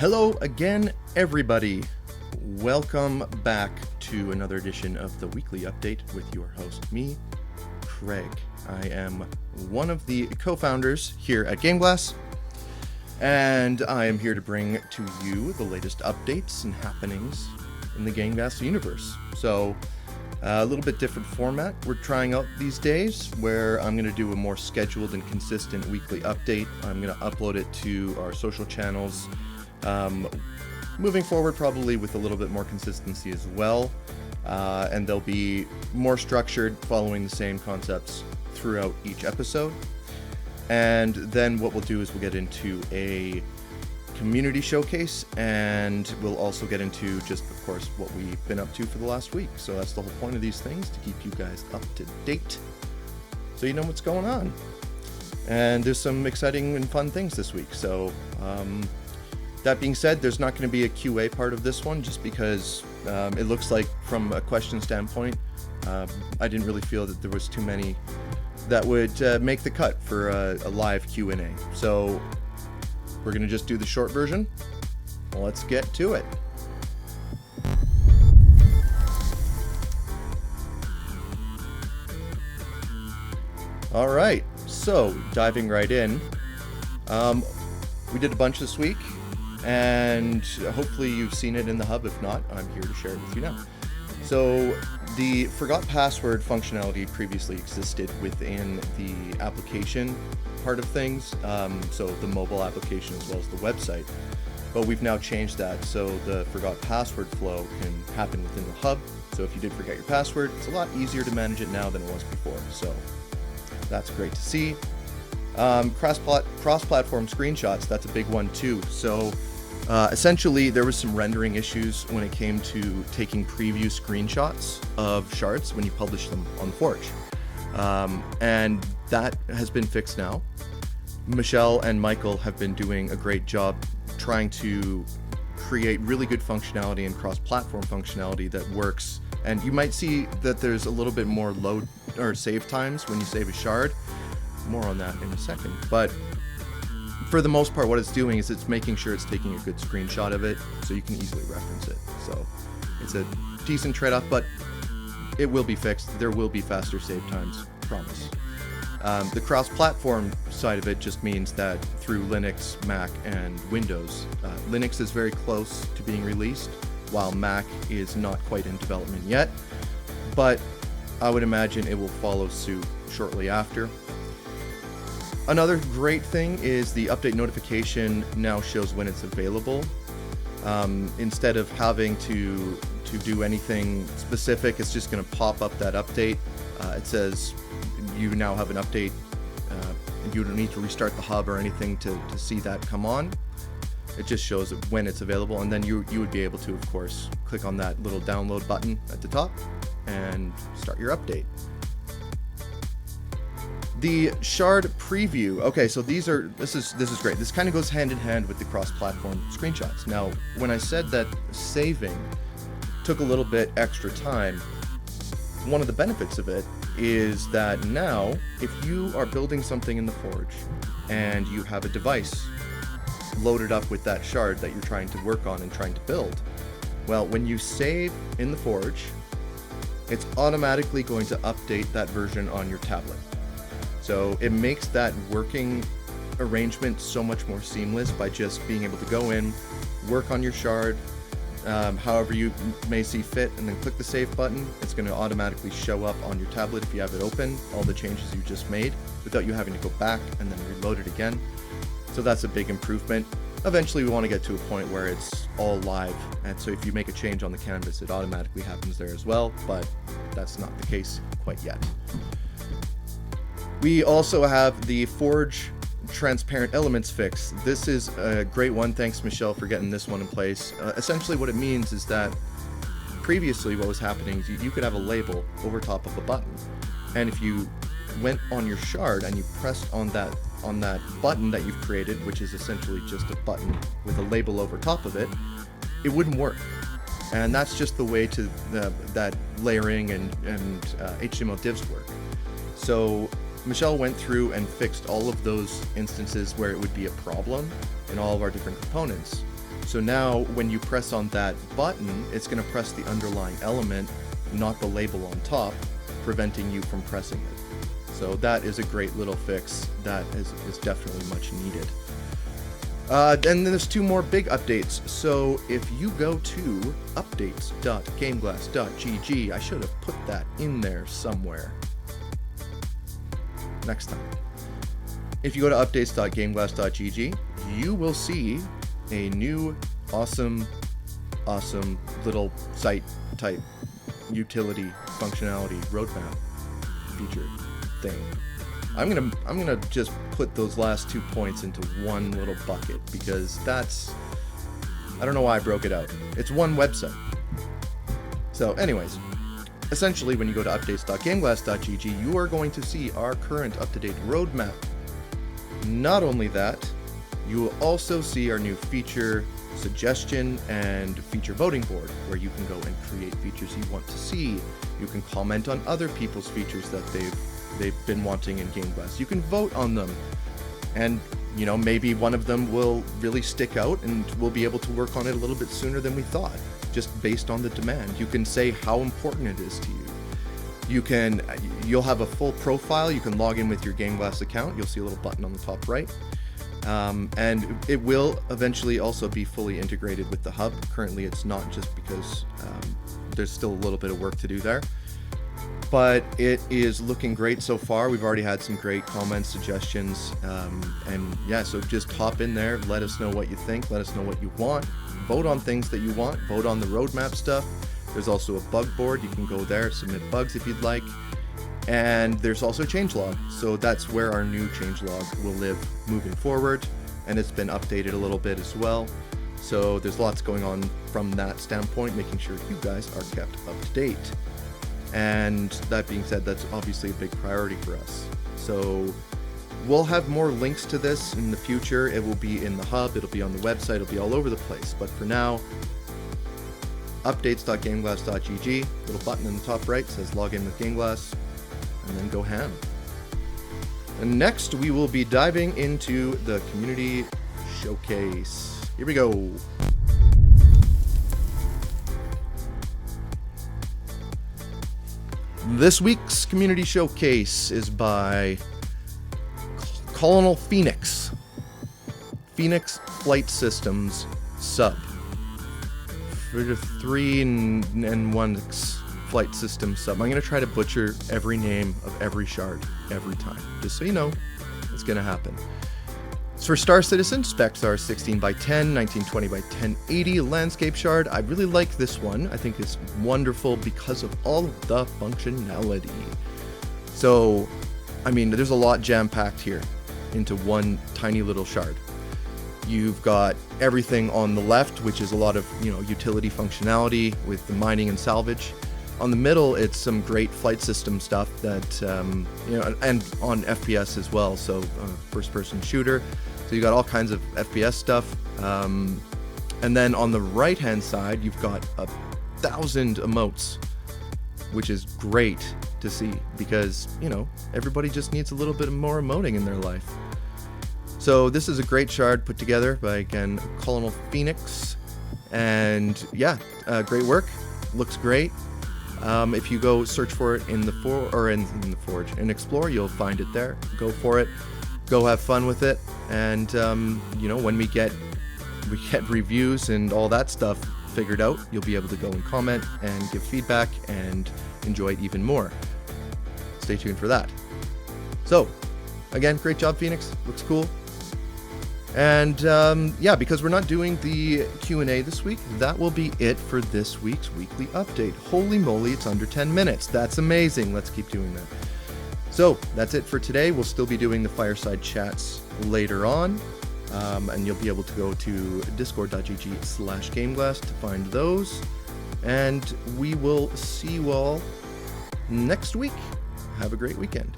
Hello again, everybody. Welcome back to another edition of the Weekly Update with your host, me, Craig. I am one of the co-founders here at GameGlass, and I am here to bring to you the latest updates and happenings in the GameGlass universe. So, a little bit different format we're trying out these days, where I'm going to do a more scheduled and consistent weekly update. I'm going to upload it to our social channels. Moving forward, probably with a little bit more consistency as well, and they'll be more structured, following the same concepts throughout each episode. And then what we'll do is we'll get into a community showcase, and we'll also get into just, of course, what we've been up to for the last week. So that's the whole point of these things, to keep you guys up to date, so you know what's going on. And there's some exciting and fun things this week. So, that being said, there's not going to be a QA part of this one, just because it looks like, from a question standpoint, I didn't really feel that there was too many that would make the cut for a live Q&A. So we're going to just do the short version. Let's get to it. All right, so diving right in. We did a bunch this week, and hopefully you've seen it in the hub. If not, I'm here to share it with you now. So the forgot password functionality previously existed within the application part of things, so the mobile application as well as the website, but we've now changed that so the forgot password flow can happen within the hub. So if you did forget your password, it's a lot easier to manage it now than it was before, so that's great to see. Cross-platform screenshots, that's a big one too. So essentially there was some rendering issues when it came to taking preview screenshots of shards when you publish them on the Forge, and that has been fixed now. Michelle and Michael have been doing a great job trying to create really good functionality and cross-platform functionality that works, and you might see that there's a little bit more load or save times when you save a shard. More on that in a second, but for the most part, what it's doing is it's making sure it's taking a good screenshot of it so you can easily reference it. So it's a decent trade-off, but it will be fixed. There will be faster save times, promise. The cross-platform side of it just means that through Linux, Mac, and Windows, Linux is very close to being released, while Mac is not quite in development yet, but I would imagine it will follow suit shortly after. Another great thing is the update notification now shows when it's available. Instead of having to do anything specific, it's just going to pop up that update. It says you now have an update. You don't need to restart the hub or anything to see that come on. It just shows it when it's available, and then you would be able to, of course, click on that little download button at the top and start your update. The shard preview. Okay, so this is great. This kind of goes hand in hand with the cross-platform screenshots. Now, when I said that saving took a little bit extra time, one of the benefits of it is that now, if you are building something in the Forge and you have a device loaded up with that shard that you're trying to work on and trying to build, well, when you save in the Forge, it's automatically going to update that version on your tablet. So it makes that working arrangement so much more seamless by just being able to go in, work on your shard, however you may see fit, and then click the save button. It's going to automatically show up on your tablet if you have it open, all the changes you just made, without you having to go back and then reload it again. So that's a big improvement. Eventually we want to get to a point where it's all live, and so if you make a change on the canvas, it automatically happens there as well, but that's not the case quite yet. We also have the Forge transparent elements fix. This is a great one. Thanks, Michelle, for getting this one in place. Essentially what it means is that previously what was happening is you could have a label over top of a button, and if you went on your shard and you pressed on that button that you've created, which is essentially just a button with a label over top of it, it wouldn't work. And that's just the way to that layering and HTML divs work. So Michelle went through and fixed all of those instances where it would be a problem in all of our different components. So now when you press on that button, it's going to press the underlying element, not the label on top, preventing you from pressing it. So that is a great little fix that is definitely much needed. And then there's 2 more big updates. So if you go to updates.gameglass.gg, I should have put that in there somewhere. Next time. If you go to updates.gameglass.gg, you will see a new awesome little site type utility functionality roadmap feature thing. I'm gonna just put those last 2 points into one little bucket because I don't know why I broke it out. It's one website. So anyways, essentially when you go to updates.gameglass.gg, you are going to see our current up-to-date roadmap. Not only that, you will also see our new feature suggestion and feature voting board where you can go and create features you want to see. You can comment on other people's features that they've been wanting in GameGlass. You can vote on them, and maybe one of them will really stick out and we'll be able to work on it a little bit sooner than we thought, just based on the demand. You can say how important it is to you. You'll have a full profile. You can log in with your GameGlass account. You'll see a little button on the top right. And it will eventually also be fully integrated with the hub. Currently it's not, just because there's still a little bit of work to do there. But it is looking great so far. We've already had some great comments, suggestions, and yeah, so just hop in there, let us know what you think, let us know what you want, vote on things that you want, vote on the roadmap stuff. There's also a bug board. You can go there, submit bugs if you'd like. And there's also a changelog, so that's where our new changelog will live moving forward, and it's been updated a little bit as well. So there's lots going on from that standpoint, making sure you guys are kept up to date. And that being said, that's obviously a big priority for us. So we'll have more links to this in the future. It will be in the hub, it'll be on the website, it'll be all over the place. But for now, updates.gameglass.gg, little button in the top right says log in with GameGlass, and then go ham. And next we will be diving into the community showcase. Here we go. This week's community showcase is by Colonel Phoenix Flight Systems sub. For the 3 and 1 flight system sub. I'm going to try to butcher every name of every shard every time, just so you know it's going to happen. So for Star Citizen, specs are 16 by 10, 1920 by 1080 landscape shard. I really like this one. I think it's wonderful because of all of the functionality. So, I mean, there's a lot jam-packed here into one tiny little shard. You've got everything on the left, which is a lot of, utility functionality with the mining and salvage. On the middle, it's some great flight system stuff that, and on FPS as well, so first-person shooter. So you got all kinds of FPS stuff. And then on the right-hand side, you've got 1,000 emotes, which is great to see because, everybody just needs a little bit more emoting in their life. So this is a great shard put together by, again, Colonel Phoenix. And yeah, great work. Looks great. If you go search for it in the Forge and Explore, you'll find it there. Go for it. Go have fun with it. And when we get reviews and all that stuff figured out, you'll be able to go and comment and give feedback and enjoy it even more. Stay tuned for that. So, again, great job, Phoenix. Looks cool. And yeah, because we're not doing the Q&A this week, that will be it for this week's weekly update. Holy moly, it's under 10 minutes. That's amazing. Let's keep doing that. So that's it for today. We'll still be doing the fireside chats later on. And you'll be able to go to discord.gg/GameGlass to find those. And we will see you all next week. Have a great weekend.